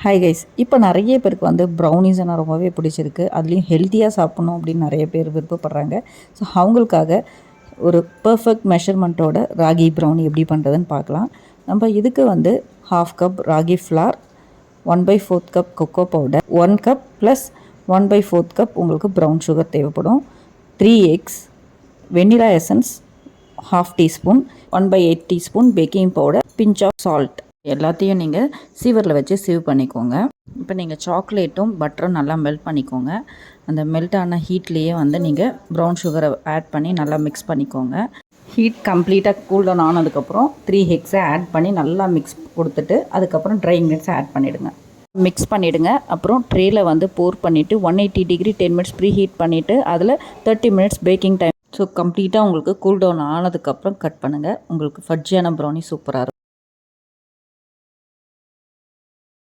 Hi guys, இப்போ நிறைய பேருக்கு வந்து ப்ரௌனிஸ்னா ரொம்பவே பிடிச்சிருக்கு. அதுலேயும் ஹெல்த்தியாக சாப்பிட்ணும் அப்படின்னு நிறைய பேர் விருப்பப்படுறாங்க. ஸோ அவங்களுக்காக ஒரு பர்ஃபெக்ட் மெஷர்மெண்ட்டோட ராகி ப்ரௌனி எப்படி பண்ணுறதுன்னு பார்க்கலாம். நம்ம இதுக்கு வந்து 1/2 cup ragi flour, 1/4 cup cocoa powder, 1 cup plus 1/4 cup உங்களுக்கு ப்ரௌன் சுகர் தேவைப்படும், 3 eggs, vanilla essence 1/2 teaspoon, 1/8 teaspoon baking powder, pinch of salt எல்லாத்தையும் நீங்கள் சீவரில் வச்சு சீவ் பண்ணிக்கோங்க. இப்போ நீங்கள் சாக்லேட்டும் பட்டரும் நல்லா மெல்ட் பண்ணிக்கோங்க. அந்த மெல்ட் ஆன ஹீட்லேயே வந்து நீங்கள் ப்ரௌன் சுகரை ஆட் பண்ணி நல்லா மிக்ஸ் பண்ணிக்கோங்க. ஹீட் கம்ப்ளீட்டாக கூல் டவுன் ஆனதுக்கப்புறம் 3 எக்ஸை ஆட் பண்ணி நல்லா மிக்ஸ் கொடுத்துட்டு அதுக்கப்புறம் ட்ரை இன்க்ரீடியன்ட்ஸை ஆட் பண்ணிவிடுங்க. மிக்ஸ் பண்ணிவிடுங்க. அப்புறம் ட்ரேயில் வந்து போர் பண்ணிவிட்டு 180 டிகிரி 10 மினிட்ஸ் ப்ரீ ஹீட் பண்ணிவிட்டு அதில் 30 மினிட்ஸ் பேக்கிங் டைம். ஸோ கம்ப்ளீட்டாக உங்களுக்கு கூல் டவுன் ஆனதுக்கப்புறம் கட் பண்ணுங்கள். உங்களுக்கு ஃபட்ஜியான ப்ரௌனி சூப்பராக இருக்கும்.